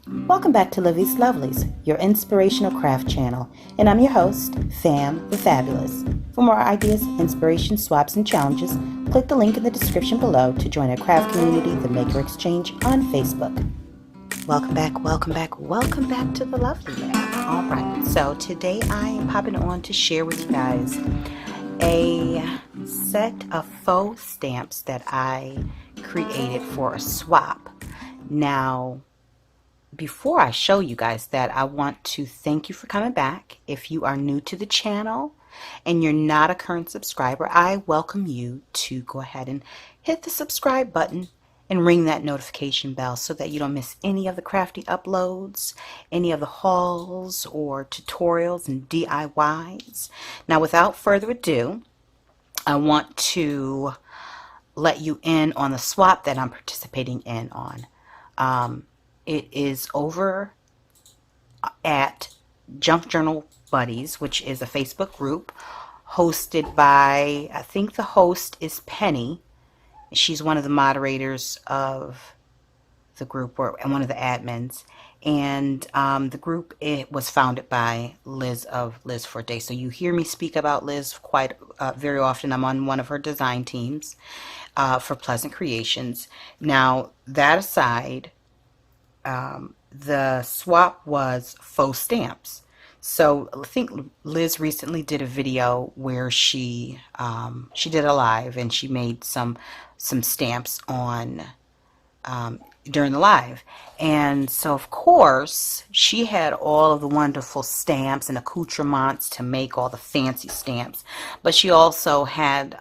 Welcome back to Livie'S Lovelies, your inspirational craft channel, and I'm your host, Fam the Fabulous. For more ideas, inspiration, swaps, and challenges, click the link in the description below to join our craft community, the Maker Exchange, on Facebook. Welcome back, welcome back, welcome back to the Lovely Lab. All right, so today I am popping on to share with you guys a set of faux stamps that I created for a swap. Now, before I show you guys that, I want to thank you for coming back. If you are new to the channel and you're not a current subscriber, I welcome you to go ahead and hit the subscribe button and ring that notification bell so that you don't miss any of the crafty uploads, any of the hauls or tutorials and DIYs. Now, without further ado, I want to let you in on the swap that I'm participating in on. It is over at Junk Journal Buddies, which is a Facebook group hosted by, I think the host is Penny. She's one of the moderators of the group, and one of the admins. And the group, it was founded by Liz of Liz for a Day. So you hear me speak about Liz quite very often. I'm on one of her design teams for Pleasant Creations. Now, that aside, the swap was faux stamps. So I think Liz recently did a video where she did a live and she made some stamps on during the live. And so of course she had all of the wonderful stamps and accoutrements to make all the fancy stamps, but she also had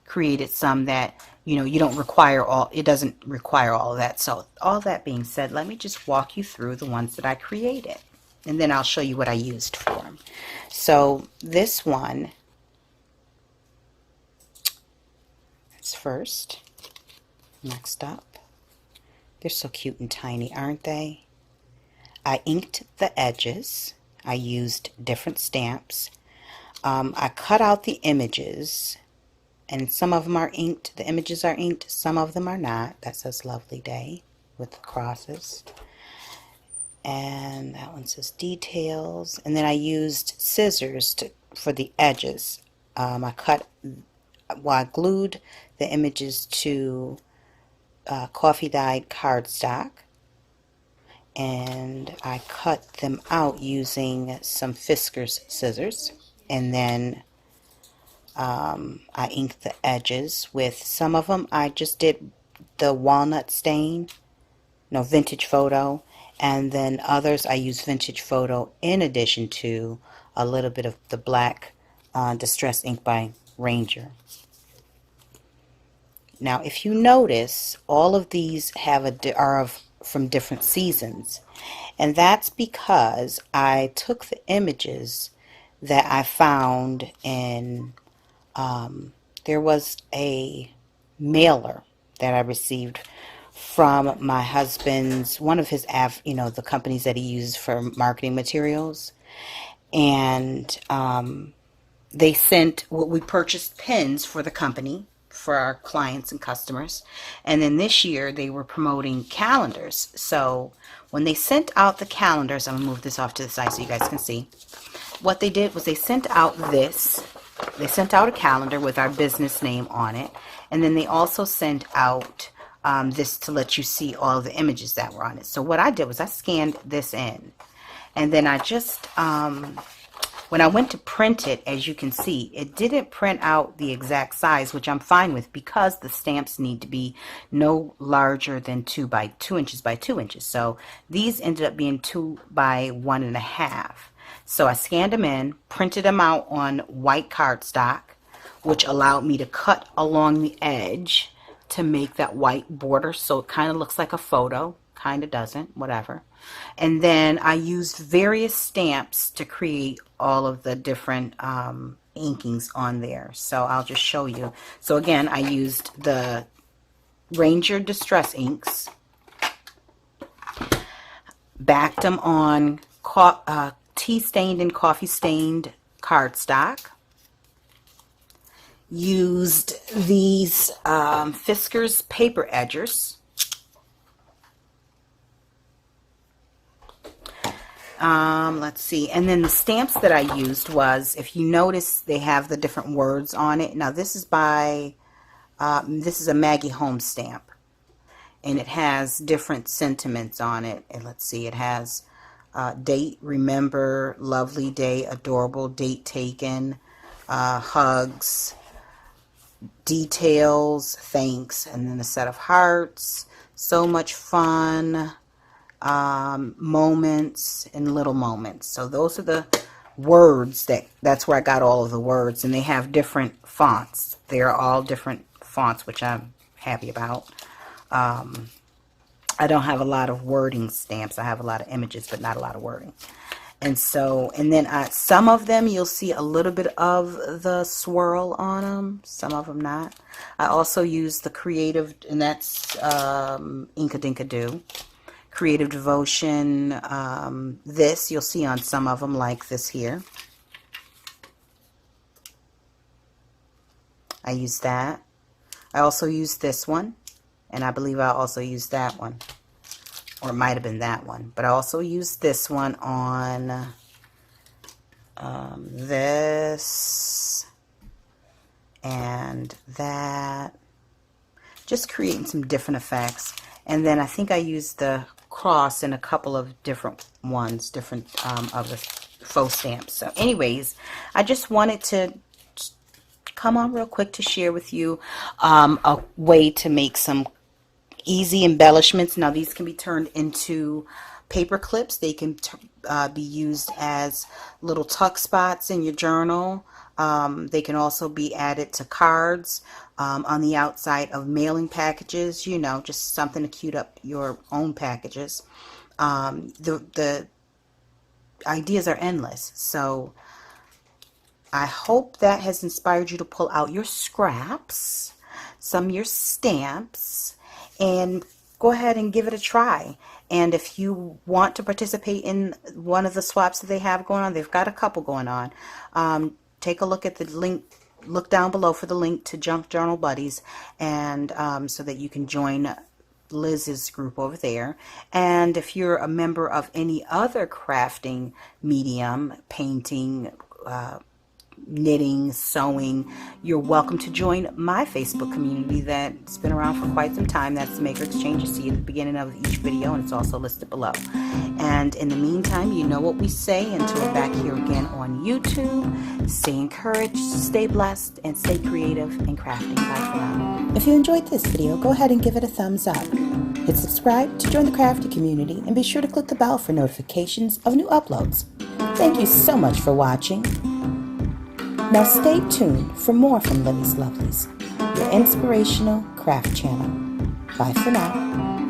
created some that, you know, you don't require all, it doesn't require all of that. So all that being said, let me just walk you through the ones that I created, and then I'll show you what I used for them. So this one, that's first. Next up, they're so cute and tiny, aren't they? I inked the edges. I used different stamps. I cut out the images, and some of them are inked. The images are inked, some of them are not. That says Lovely Day with the crosses. And that one says Details. And then I used scissors for the edges. I glued the images to coffee dyed cardstock, and I cut them out using some Fiskars scissors. And then I inked the edges with, some of them I just did the walnut stain, no, vintage photo, and then others I used vintage photo in addition to a little bit of the black distress ink by Ranger. Now, if you notice, all of these are from different seasons, and that's because I took the images that I found in there was a mailer that I received from my husband's, one of his, the companies that he uses for marketing materials. And they sent, we purchased pins for the company, for our clients and customers. And then this year they were promoting calendars. So when they sent out the calendars, I'm going to move this off to the side so you guys can see. What they did was they sent out this. They sent out a calendar with our business name on it, and then they also sent out this to let you see all of the images that were on it. So what I did was I scanned this in, and then I just, when I went to print it, as you can see, it didn't print out the exact size, which I'm fine with because the stamps need to be no larger than 2 inches by 2 inches. So these ended up being 2 by 1.5. So I scanned them in, printed them out on white cardstock, which allowed me to cut along the edge to make that white border, so it kind of looks like a photo. Kind of doesn't, whatever. And then I used various stamps to create all of the different inkings on there. So I'll just show you. So again, I used the Ranger Distress inks, backed them on tea stained and coffee stained cardstock, used these Fiskars paper edgers, Let's see. And then the stamps that I used was, if you notice, they have the different words on it. Now this is by, this is a Maggie Holmes stamp. And it has different sentiments on it. And let's see, it has date, remember, lovely day, adorable, date taken, hugs, details, thanks, and then a set of hearts, so much fun, moments, and little moments. So those are the words that's where I got all of the words, and they have different fonts. They're all different fonts, which I'm happy about. I don't have a lot of wording stamps. I have a lot of images, but not a lot of wording. And so, and then some of them you'll see a little bit of the swirl on them, some of them not. I also use the Creative, and that's Inka Dinka Do. Creative Devotion, this you'll see on some of them, like this here. I use that. I also use this one, and I believe I also used that one. Or it might have been that one. But I also used this one on this and that. Just creating some different effects. And then I think I used the cross in a couple of different ones, different of the faux stamps. So anyways, I just wanted to come on real quick to share with you a way to make some easy embellishments. Now these can be turned into paper clips. They can be used as little tuck spots in your journal. They can also be added to cards, on the outside of mailing packages, you know, just something to cute up your own packages. The ideas are endless. So I hope that has inspired you to pull out your scraps, some of your stamps, and go ahead and give it a try. And if you want to participate in one of the swaps that they have going on, they've got a couple going on. Take a look at the link, look down below for the link to Junk Journal Buddies, and so that you can join Liz's group over there. And if you're a member of any other crafting medium, painting, knitting, sewing, you're welcome to join my Facebook community that's been around for quite some time. That's the Maker Exchange. You see at the beginning of each video, and it's also listed below. And in the meantime, you know what we say until we're back here again on YouTube. Stay encouraged, stay blessed, and stay creative in crafting. Bye for now. If you enjoyed this video, go ahead and give it a thumbs up. Hit subscribe to join the crafty community, and be sure to click the bell for notifications of new uploads. Thank you so much for watching. Now stay tuned for more from Livie'S Lovelies, your inspirational craft channel. Bye for now.